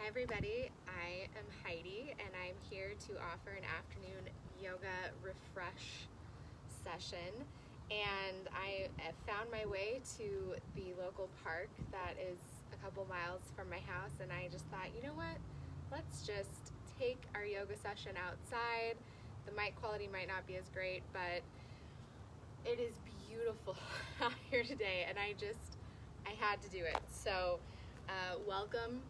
everybody, I am Heidi and I'm here to offer an afternoon yoga refresh session, and I have found my way to the local park that is a couple miles from my house, and I just thought, you know what, let's just take our yoga session outside. The mic quality might not be as great, but it is beautiful out here today, and I had to do it. So welcome,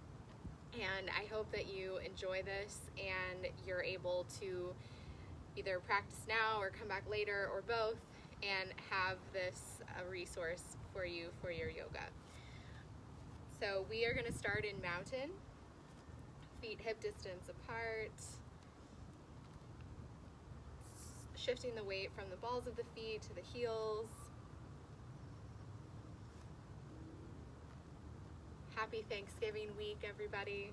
and I hope that you enjoy this and you're able to either practice now or come back later or both and have this a resource for you for your yoga. So we are going to start in mountain, feet hip distance apart, shifting the weight from the balls of the feet to the heels. Happy Thanksgiving week, everybody.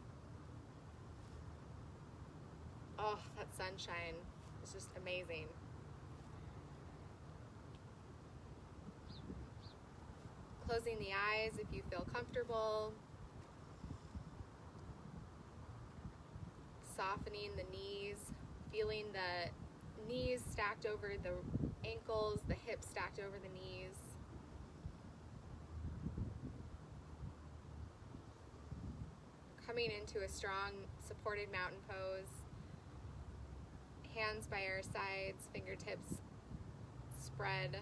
Oh, that sunshine is just amazing. Closing the eyes if you feel comfortable. Softening the knees, feeling the knees stacked over the ankles, the hips stacked over the knees. Coming into a strong supported mountain pose. Hands by our sides, fingertips spread.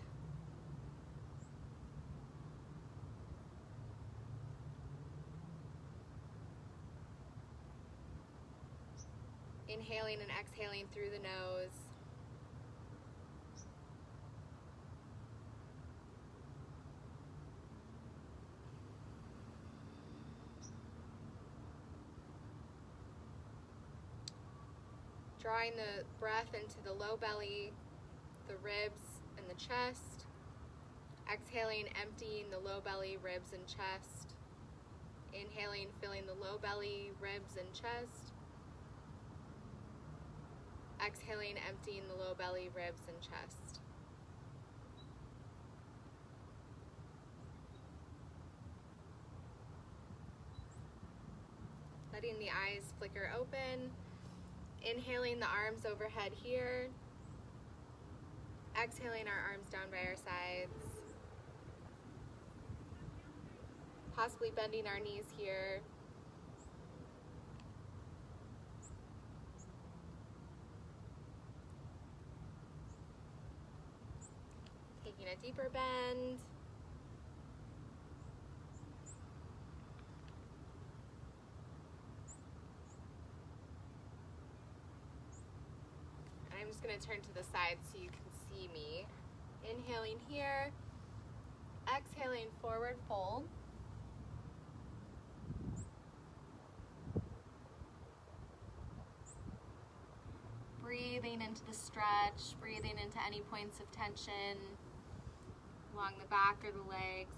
Inhaling and exhaling through the nose. Drawing the breath into the low belly, the ribs, and the chest. Exhaling, emptying the low belly, ribs, and chest. Inhaling, filling the low belly, ribs, and chest. Exhaling, emptying the low belly, ribs, and chest. Letting the eyes flicker open. Inhaling the arms overhead here. Exhaling our arms down by our sides. Possibly bending our knees here. Taking a deeper bend. I'm just going to turn to the side so you can see me. Inhaling here. Exhaling, forward fold. Breathing into the stretch, breathing into any points of tension along the back or the legs.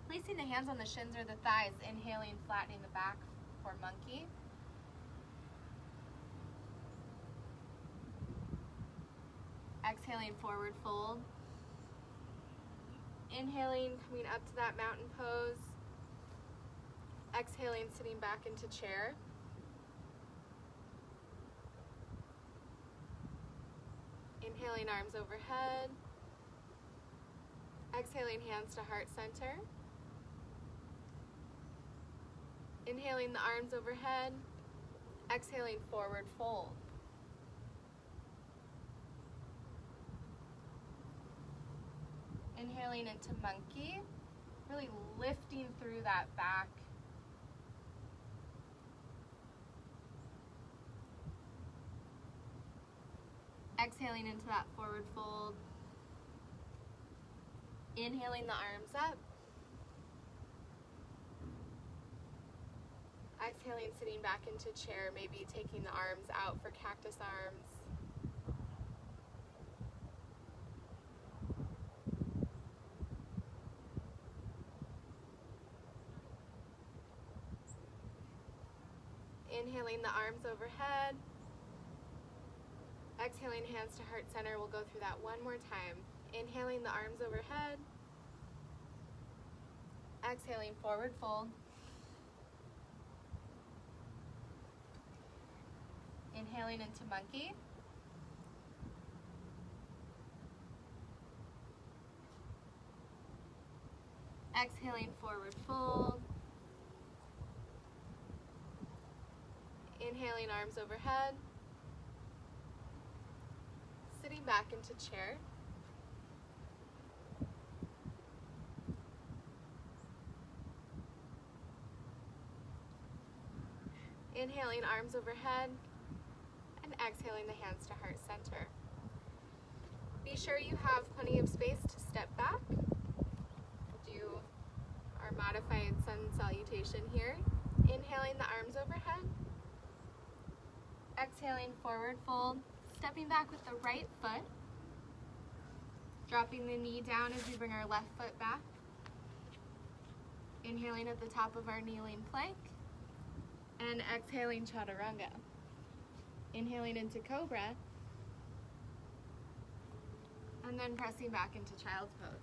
Placing the hands on the shins or the thighs, inhaling, flattening the back for monkey. Exhaling, forward fold. Inhaling, coming up to that mountain pose. Exhaling, sitting back into chair. Inhaling, arms overhead. Exhaling, hands to heart center. Inhaling the arms overhead. Exhaling, forward fold. Inhaling into monkey. Really lifting through that back. Exhaling into that forward fold. Inhaling the arms up. Exhaling, sitting back into chair, maybe taking the arms out for cactus arms. Inhaling the arms overhead. Exhaling, hands to heart center. We'll go through that one more time. Inhaling the arms overhead. Exhaling, forward fold. Inhaling into monkey. Exhaling, forward fold. Inhaling, arms overhead. Sitting back into chair. Inhaling, arms overhead, and exhaling the hands to heart center. Be sure you have plenty of space to step back. We'll do our modified sun salutation here. Inhaling the arms overhead. Exhaling, forward fold. Stepping back with the right foot. Dropping the knee down as we bring our left foot back. Inhaling at the top of our kneeling plank. And exhaling, chaturanga. Inhaling into cobra. And then pressing back into child's pose.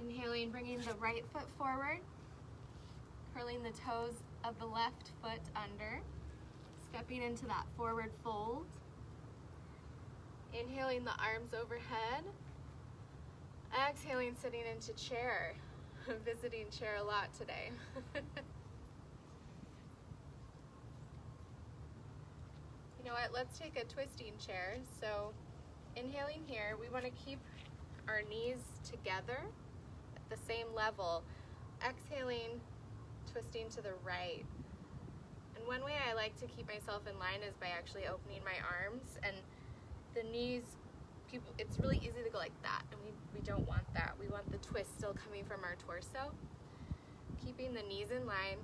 Inhaling, bringing the right foot forward, curling the toes of the left foot under, stepping into that forward fold. Inhaling the arms overhead. Exhaling, sitting into chair. I'm visiting chair a lot today. You know what, let's take a twisting chair. So inhaling here, we want to keep our knees together at the same level. Exhaling, twisting to the right. And one way I like to keep myself in line is by actually opening my arms, and the knees, it's really easy to go like that, and we don't want that. We want the twist still coming from our torso. Keeping the knees in line.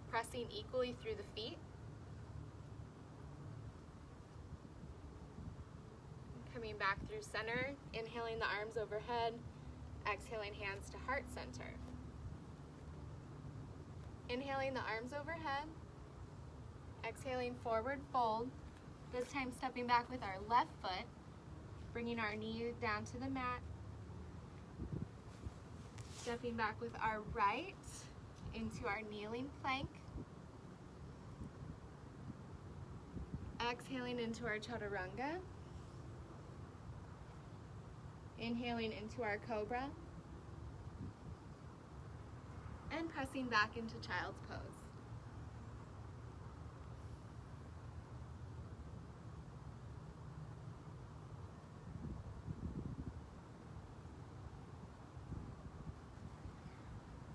Pressing equally through the feet. Coming back through center, inhaling the arms overhead, exhaling hands to heart center. Inhaling the arms overhead, exhaling forward fold, this time stepping back with our left foot, bringing our knee down to the mat, stepping back with our right into our kneeling plank, exhaling into our chaturanga, inhaling into our cobra, and pressing back into child's pose.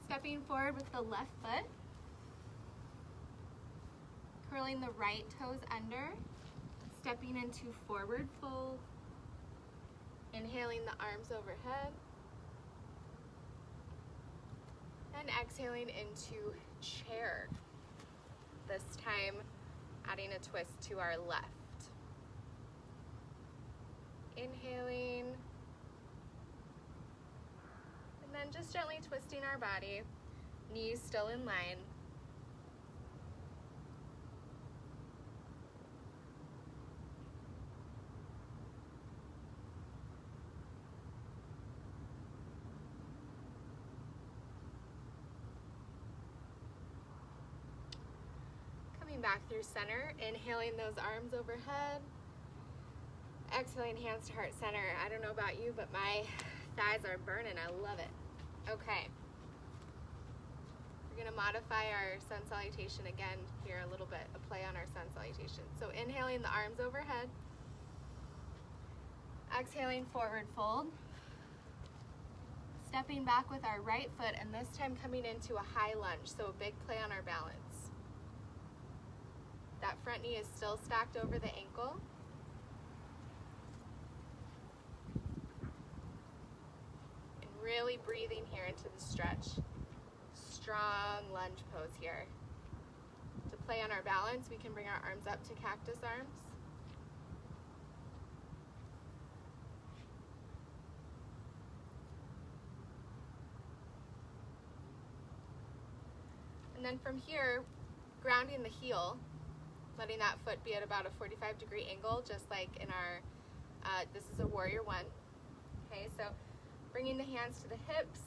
Stepping forward with the left foot, curling the right toes under, stepping into forward fold, inhaling the arms overhead, and exhaling into chair. This time, adding a twist to our left. Inhaling, and then just gently twisting our body, knees still in line. Back through center, inhaling those arms overhead, exhaling hands to heart center. I don't know about you, but my thighs are burning. I love it. Okay. We're going to modify our sun salutation again here a little bit, a play on our sun salutation. So inhaling the arms overhead, exhaling forward fold, stepping back with our right foot, and this time coming into a high lunge, so a big play on our balance. That front knee is still stacked over the ankle. And really breathing here into the stretch. Strong lunge pose here. To play on our balance, we can bring our arms up to cactus arms. And then from here, grounding the heel, letting that foot be at about a 45-degree angle, just like in our, this is a warrior one. Okay, so bringing the hands to the hips,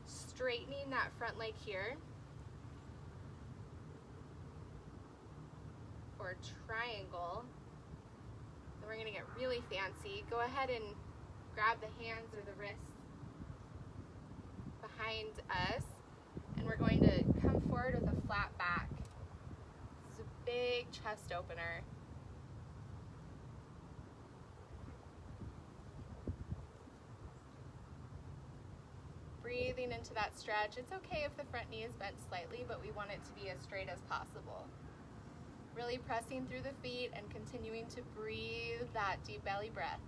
straightening that front leg here for a triangle. Then we're going to get really fancy. Go ahead and grab the hands or the wrists behind us, and we're going to come forward with a flat back. This is a big chest opener. Breathing into that stretch. It's okay if the front knee is bent slightly, but we want it to be as straight as possible. Really pressing through the feet and continuing to breathe that deep belly breath.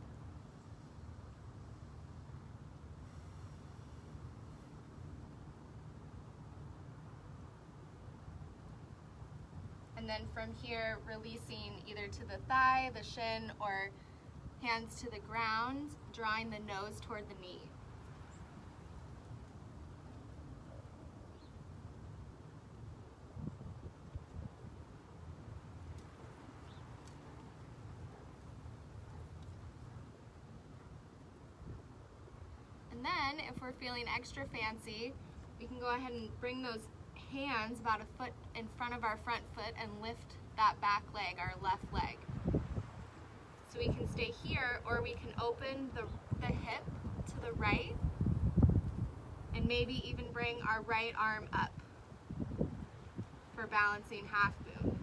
And then from here, releasing either to the thigh, the shin, or hands to the ground, drawing the nose toward the knee. And then, if we're feeling extra fancy, we can go ahead and bring those hands about a foot in front of our front foot and lift that back leg, our left leg. So we can stay here, or we can open the hip to the right and maybe even bring our right arm up for balancing half moon.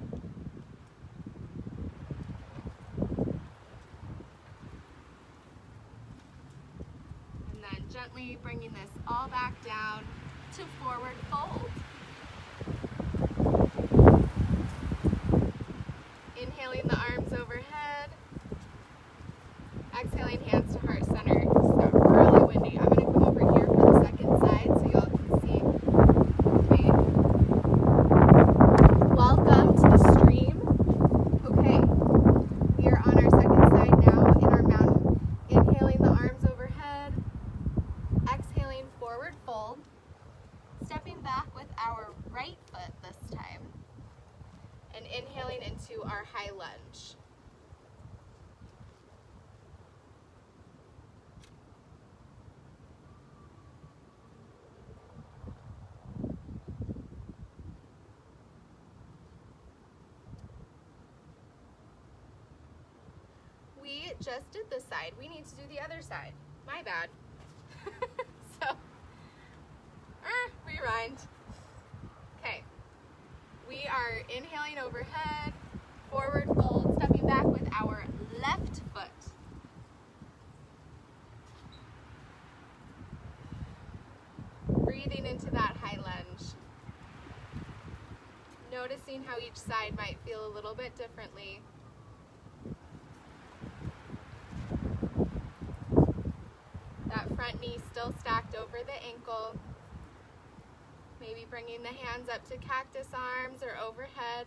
And then gently bringing this all back down to forward fold. Inhaling the arms overhead. Exhaling hands to heart center. It's got really windy. I'm going to come over here for the second side so y'all can see. Okay. Welcome to the stream. Okay. We are on our second side now in our mountain. Inhaling the arms overhead. Exhaling forward fold. Stepping back with our right foot this time. And inhaling into our high lunge. We just did this side. We need to do the other side. My bad. So, rewind. Okay. We are inhaling overhead, forward fold, stepping back with our left foot. Breathing into that high lunge. Noticing how each side might feel a little bit differently. That front knee still stacked over the ankle. Maybe bringing the hands up to cactus arms or overhead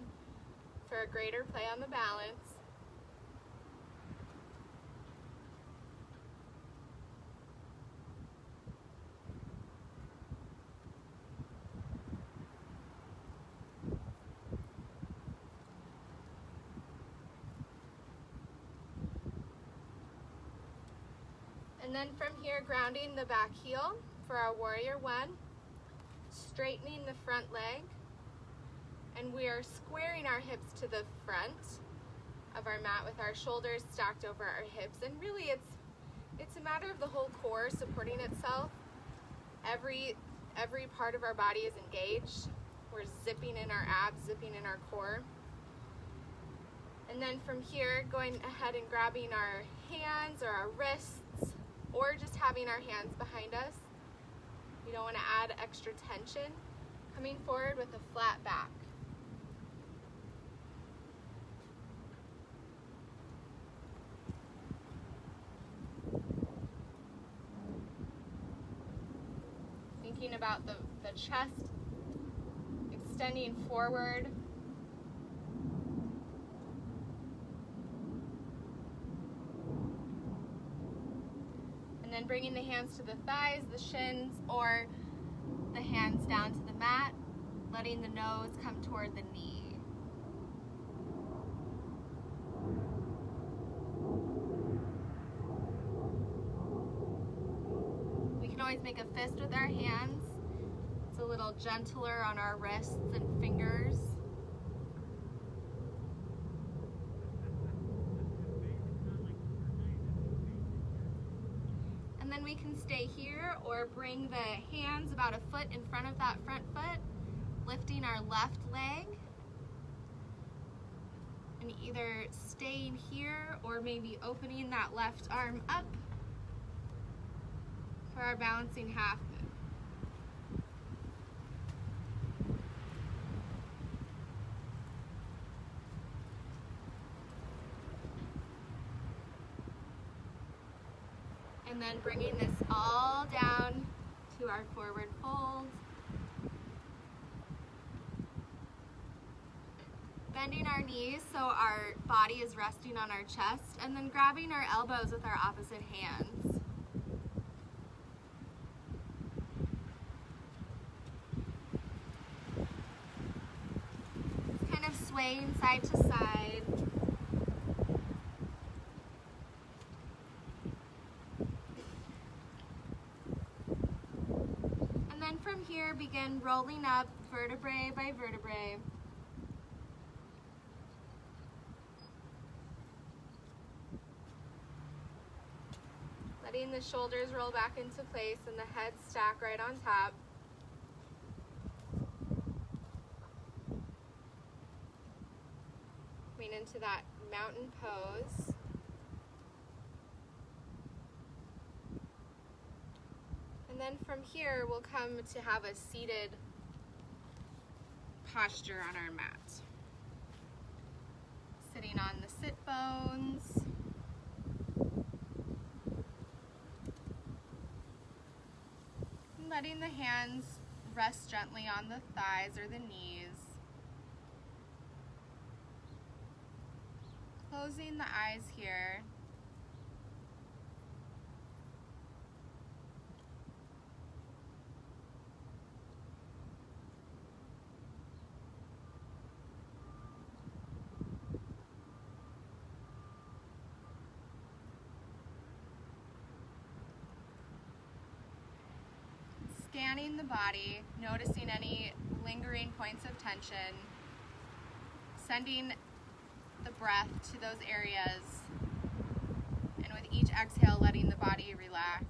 for a greater play on the balance. And then from here, grounding the back heel for our warrior one. Straightening the front leg, and we are squaring our hips to the front of our mat with our shoulders stacked over our hips. And really it's a matter of the whole core supporting itself. Every part of our body is engaged. We're zipping in our abs, zipping in our core. And then from here, going ahead and grabbing our hands or our wrists, or just having our hands behind us. You don't want to add extra tension. Coming forward with a flat back. Thinking about the chest extending forward. And then bringing the hands to the thighs, the shins, or the hands down to the mat, letting the nose come toward the knee. We can always make a fist with our hands. It's a little gentler on our wrists and fingers. And then we can stay here or bring the hands about a foot in front of that front foot, lifting our left leg. And either staying here or maybe opening that left arm up for our balancing half move. And then bringing this all down to our forward fold. Bending our knees so our body is resting on our chest, and then grabbing our elbows with our opposite hands. Just kind of swaying side to side. And then from here, begin rolling up vertebrae by vertebrae. Letting the shoulders roll back into place and the head stack right on top. Coming into that mountain pose. And then from here, we'll come to have a seated posture on our mat. Sitting on the sit bones. Letting the hands rest gently on the thighs or the knees. Closing the eyes here. Scanning the body, noticing any lingering points of tension, sending the breath to those areas, and with each exhale, letting the body relax.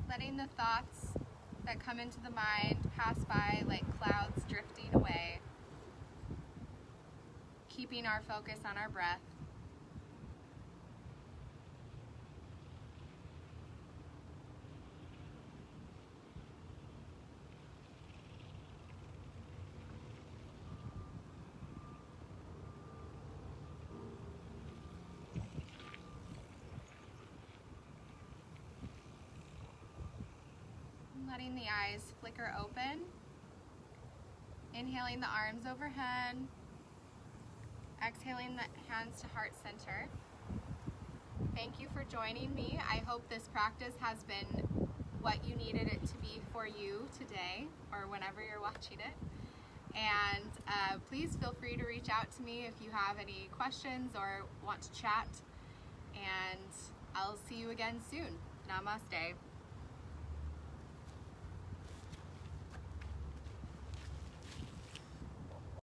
Letting the thoughts that come into the mind pass by like clouds drifting away. Keeping our focus on our breath. Letting the eyes flicker open. Inhaling the arms overhead. Exhaling the hands to heart center. Thank you for joining me. I hope this practice has been what you needed it to be for you today or whenever you're watching it. And please feel free to reach out to me if you have any questions or want to chat. And I'll see you again soon. Namaste.